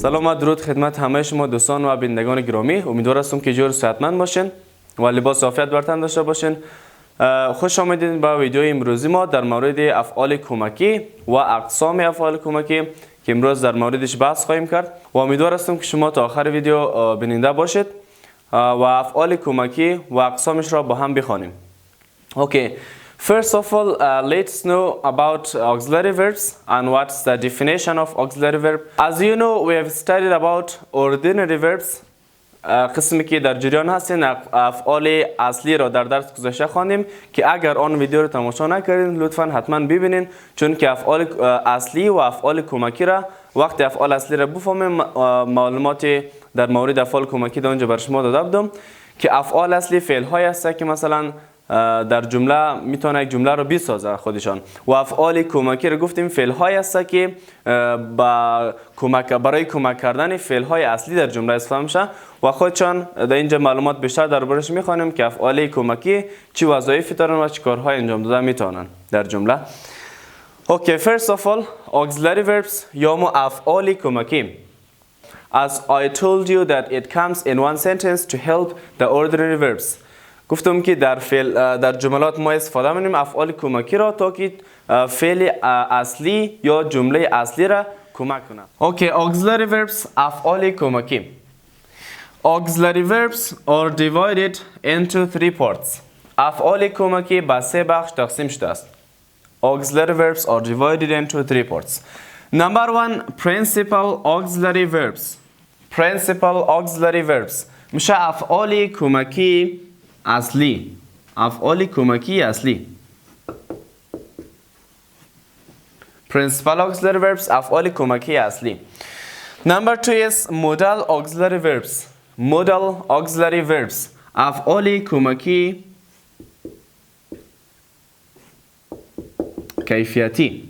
سلام و درود خدمت همه شما دوستان و بینندگان گرامی. امیدوار هستم که جور صحتمند باشین و لباس عافیت بر تن داشته باشین. خوش آمدید به ویدیو امروزی ما در مورد افعال کمکی و اقسام افعال کمکی که امروز در موردش بحث خواهیم کرد و امیدوار هستم که شما تا آخر ویدیو بیننده باشید و افعال کمکی و اقسامش را با هم بخوانیم. Okay. First of all, let's know about auxiliary verbs and what's the definition of auxiliary verb. As you know, we have studied about ordinary verbs. قسمی که در جریان هستین افعال اصلی را در درس گذشته خواندیم که اگر آن ویدیو رو تماشا نکردین لطفاً حتما ببینین، چون که افعال اصلی و افعال کمکی را وقتی افعال اصلی را بفهمیم معلومات در مورد افعال کمکی در اونجا بر شما داده بودم که افعال اصلی فعل های هست که مثلا در جمله میتونه یک جمله رو بسازه خودشان و افعال کمکی رو گفتیم فعل های هست که برای کمک کردن فعل های اصلی در جمله استفاده میشه و خودشان در اینجا معلومات بیشتر دربارش میخوانیم که افعال کمکی چی وظایفی دارن و چه کارهای انجام داده میتونن در جمله. Okay, first of all, auxiliary verbs یا افعال کمکی. As I told you that it comes in one sentence to help the ordinary verbs. گفتم که در جملات ما استفاده می‌کنیم افعال کمکی را تا که فعل اصلی یا جمله اصلی را کمک کنه. Okay, auxiliary verbs افعال کمکی. Auxiliary verbs are divided into three parts. افعال کمکی به سه بخش تقسیم شده است. Auxiliary verbs are divided into three parts. Number one, principal auxiliary verbs. Principal auxiliary verbs میشه افعال کمکی اصلی. افعال کمکی اصلی. Principal auxiliary verbs افعال کمکی اصلی. Number two is modal auxiliary verbs. Modal auxiliary verbs افعال کمکی کیفیتی.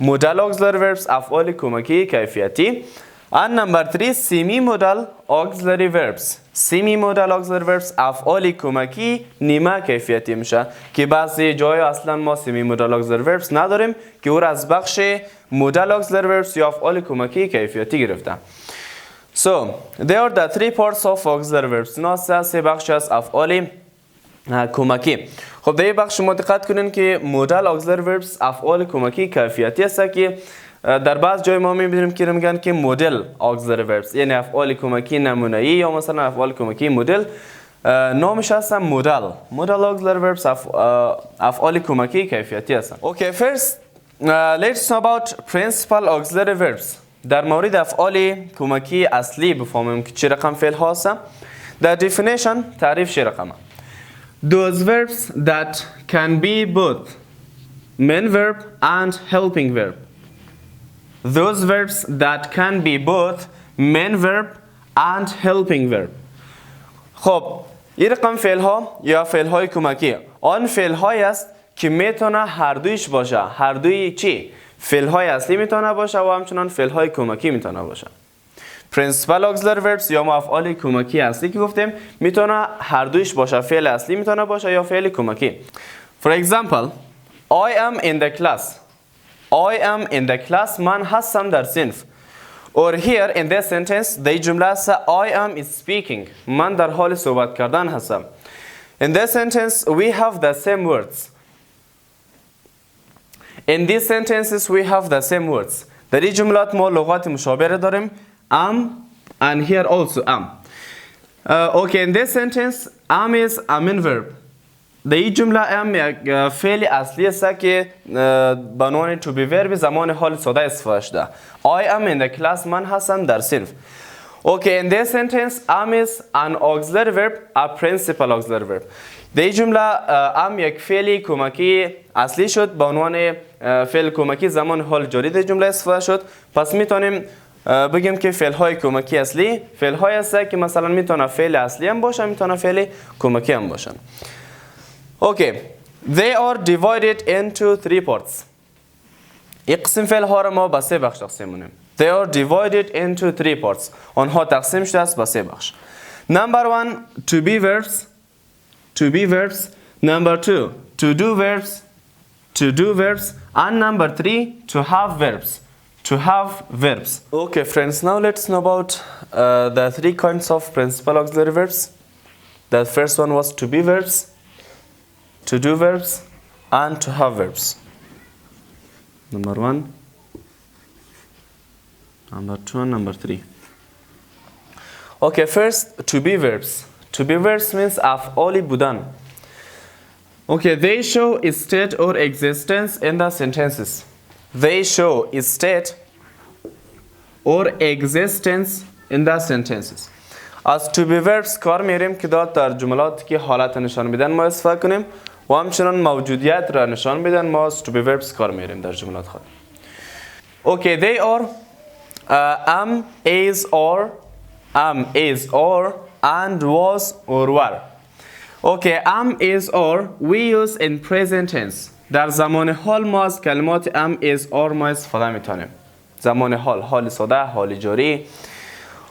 Modal auxiliary verbs افعال کمکی کیفیتی. And number three, semi-modal auxiliary verbs. Semi-modal auxiliary verbs افعال کمکی نیمه کیفیتی میشه که بعضی جای اصلا ما semi-modal auxiliary verbs نداریم که او را از بخش modal auxiliary verbs یا افعال کمکی کیفیتی گرفتم. So, there are the three parts of auxiliary verbs. اینا سه بخش از افعال کمکی. خب در این بخش شما دقت کنین که modal auxiliary verbs افعال کمکی کیفیتی است که در بعض جای ما میبینیم که میگن که مدل auxiliary verbs یعنی افعال کمکی نمونه‌ای یا مثلا افعال کمکی مدل نامش هست modal auxiliary verbs افعال کمکی کیفیتی هستن. Okay, first let's know about principal auxiliary verbs. در مورد افعال کمکی اصلی بفهمیم که چه رقم فعل هست. The definition تعریف چه رقمه. Those verbs that can be both main verb and helping verb. Those verbs that can be both main verb and helping verb. خب این رقم فعل ها یا فعل های کمکی آن فعل های است که میتونه هر دویش باشه. هر دوی چی؟ فعل های اصلی میتونه باشه و همچنان فعل های کمکی میتونه باشه. Principal auxiliary verbs یا افعال کمکی اصلی که گفتیم میتونه هر دویش باشه. فعل اصلی میتونه باشه یا فعل کمکی. For example, I am in the class. I am in the class. من هستم در صنف. Or here in this sentence the جمله است I am is speaking. من در حال صحبت کردن هستم. In this sentence we have the same words. In these sentences we have the same words. در این جملات ما لغات مشابه داریم. Am and here also am. Okay, in this sentence am is a main verb. در این جمله am یک فعل اصلی است که به عنوان to be verb زمان حال ساده استفاده شده. I am in the class. من هستم در صنف. Okay, in this sentence am is an auxiliary verb, a principal auxiliary verb. در این جمله am یک فعل کمکی اصلی شد به عنوان فعل کمکی زمان حال جاری در جمله استفاده شد. پس میتونیم بگیم که فعل های کمکی اصلی فعل های هست که مثلا میتونه فعل اصلی هم باشه میتونه فعل کمکی هم باشن. Okay, they are divided into three parts. یک قسم فعل ها را ما به سه بخش تقسیم می‌کنیم. They are divided into three parts. آنها تقسیم شده است به سه بخش. Number one, to be verbs. To be verbs. Number two, to do verbs. To do verbs. And number three, to have verbs. to have verbs. Okay friends, now let's know about the 3 kinds of principal auxiliary verbs. The first one was to be verbs, to do verbs, and to have verbs. Number 1, number 2, and number 3. Okay, first to be verbs. To be verbs means افعالی بودن. Okay, they show a state or existence in the sentences. They show a state or existence in the sentences. از to be verbs کار میریم که در جملات که حالت نشان میدن ما استفاده کنیم و همچنان موجودیت را نشان میدن ما از to be verbs کار میریم در جملات خود. Okay, they are am, is, or, and was or were. Okay, am, is, or we use in present tense. در زمان حال ما از کلمات am, is, or ما استفاده میتونیم. زمان حال، حال ساده، حال جاری.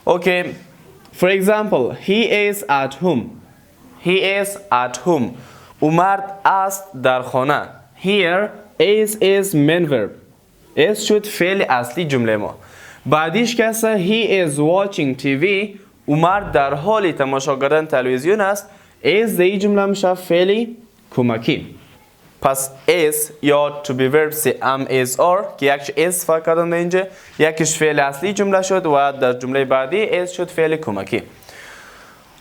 Okay, for example, he is at home. He is at home. او مرد است در خانه. Here is main verb. is شد فعل اصلی جمله ما. بعدیش کسا he is watching TV. او مرد در حال تماشا کردن تلویزیون است. is دی جمله میشه فعل کمکی. پس is یا to be verb سی am, is, or که یکش is فکر کردن اینجا، یکش فعل اصلی جمله شد و در جمله بعدی is شد فعل کمکی.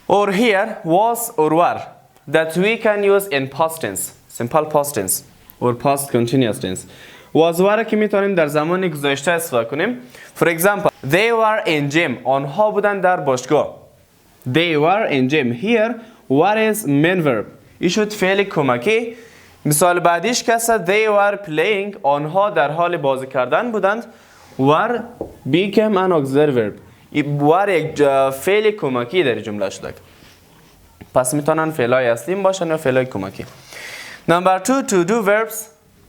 Or here was or were that we can use in past tense, simple past tense or past continuous tense. was were که میتونیم در زمان گذشته استفاده کنیم. For example, they were in gym. آنها بودن در باشگاه. They were in gym. Here what is main verb. این شد فعل کمکی. مثال بعدیش کسا they were playing. آنها در حال بازی کردن بودند. were became an auxiliary verb. were یک فعل کمکی در جمله شده. پس میتونن فعلای اصلی باشن یا فعلای کمکی. Number 2, to do verbs.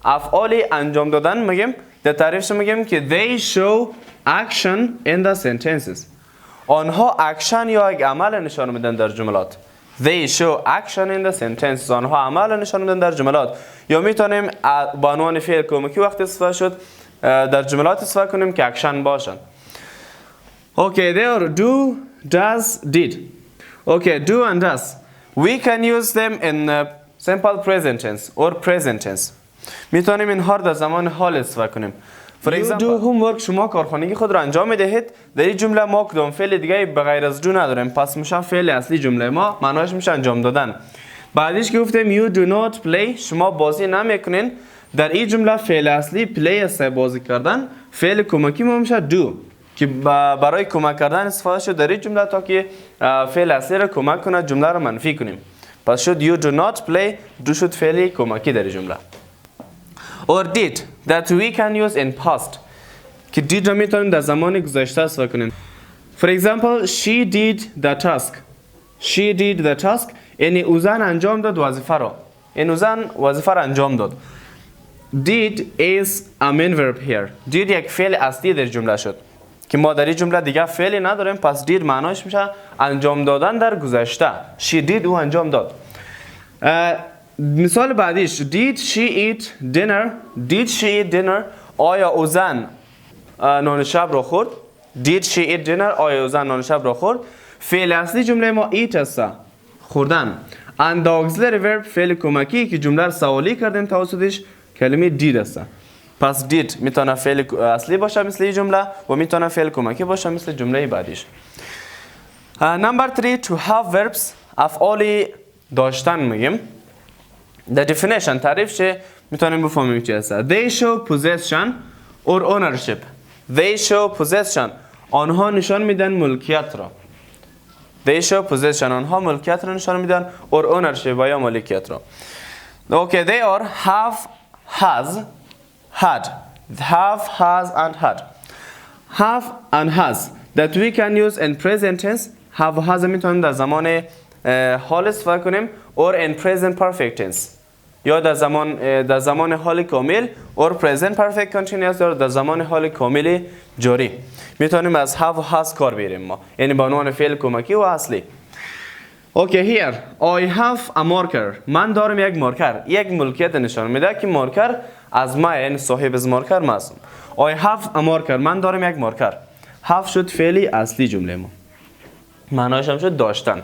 افعالی انجام دادن میگیم. در تعریفش میگیم که they show action in the sentences. آنها اکشن یا یک عمل نشان میدن در جملات. They show action in the sentences. آنها عمل نشان میدن در جملات. یا میتونیم با عنوان فعل کمکی وقتی استفاده شد در جملات استفاده کنیم که اکشن باشن. Okay, there do, does, did. Okay, do and does. We can use them in simple present tense or present tense. میتونیم اینها در زمان حال استفاده کنیم. For example, you do homework. شما کارخانگی خود را انجام میدهید. در این جمله ما کدام فعل دیگه بغیر از do نداریم. پس میشه فعل اصلی جمله ما، معناش میشه انجام دادن. بعدش که گفتیم you do not play. شما بازی نمیکنین. در این جمله فعل اصلی play است، بازی کردن. فعل کمکی ما میشه do که برای کمک کردن استفاده شد در این جمله تا که فعل اصلی را کمک کنه جمله را منفی کنیم. پس شد you do not play. do شد فعل کمکی در این جمله. Or did that we can use in past که did را میتونیم در زمان گذشته استفاده کنیم. For example, she did the task. She did the task. یعنی او زن انجام داد وظیفه را. این او زن وظیفه را انجام داد. Did is a main verb here. Did یک فعل اصلی در جمله شد که ما در این جمله دیگه فعلی نداریم. پس did معناش میشه انجام دادن در گذشته. She did او انجام داد. مثال بعدیش did she eat dinner. Did she eat dinner. آیا او زن نان شب را خورد. Did she eat dinner. آیا او زن نان شب را خورد. فعل اصلی جمله ما eat است، خوردن. and the auxiliary verb فعل کمکی که جمله را سوالی کردیم توسطش کلمه did است. پس did میتونه فعل اصلی باشه مثل این جمله و میتونه فعل کمکی باشه مثل جمله بعدیش. Number 3, to have verbs. افعالی داشتن میگیم. The definition تعریفش میتونیم بفهمیم چی هست. They show possession or ownership. They show possession. آنها نشان میدن ملکیت را. They show possession. آنها ملکیت را نشان میدن or ownership یا ملکیت را. Okay, they are have, has, had. Have, has and had. Have and has that we can use in present tense. Have و has میتونیم در زمان حال استفاده کنیم or in present perfect tense یا در زمان حال کامل or present perfect continuous یا در زمان حال کامل جاری میتونیم از have و has کار بیاریم ما، یعنی با عنوان فعل کمکی و اصلی. Okay, here I have a marker. من دارم یک مارکر. یک ملکیت نشان میده که مارکر از ما، یعنی صاحب از مارکر ما هستم. I have a marker. من دارم یک مارکر. have شد فعلی اصلی جمله ما. معناش هم شد داشتن.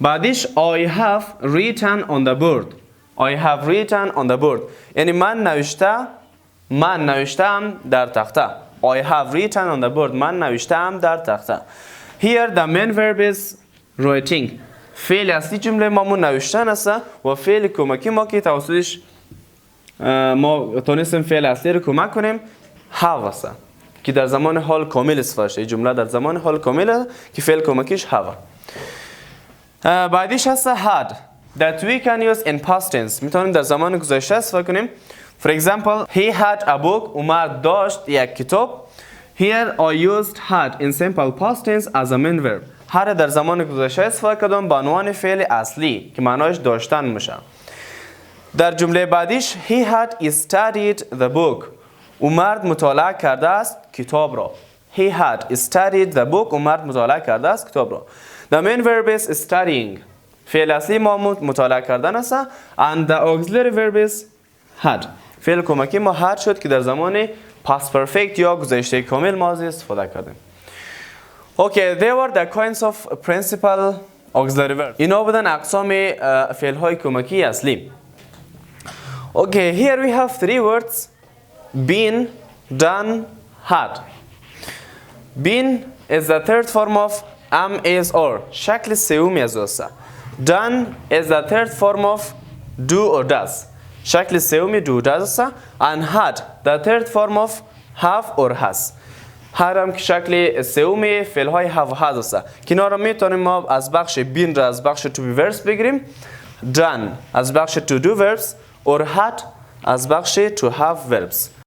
بعدش I have written on the board. I have written on the board. یعنی من نوشتم در تخته. I have written on the board. من نوشتم در تخته. Here the main verb is writing. فعل اصلی جمله ما نوشتن است و فعل کمکی ما که توسطش ما تونستیم فعل اصلی رو کمک کنیم have است که در زمان حال کامل استفاده شده. جمله در زمان حال کامل که فعل کمکیش have. بعدیش هست had that we can use in past tense. میتونیم در زمان گذشته استفاده کنیم. For example, he had a book. عمر داشت یک کتاب. Here I used had in simple past tense as a main verb. هر در زمان گذشته استفاده کردم به عنوان فعل اصلی که معناش داشتن میشه. در جمله بعدیش he had studied the book. مرد مطالعه کرده است کتاب را. He had studied the book. مرد مطالعه کرده است کتاب را. The main verb is studying. فعل اصلی ما مطالعه کردن است and the auxiliary verb is had. فعل کمکی ما had شد که در زمان past perfect یا گذشته کامل ماضی استفاده کردیم. Okay, there were the kinds of principal auxiliary verbs. اینا بودن اقسام فعل های کمکی اصلی. Okay, here we have three words: been, done, had. Been is the third form of am, is, or. شکل سومی از است. Done is the third form of do or does. شکل سومی do does است. And had the third form of have or has. هر هم که شکل سومی فعل های have و has است. که اینا را میتونیم ما از بخش been را از بخش to be verbs بگیریم. Done از بخش to do verbs or had از بخش to have verbs.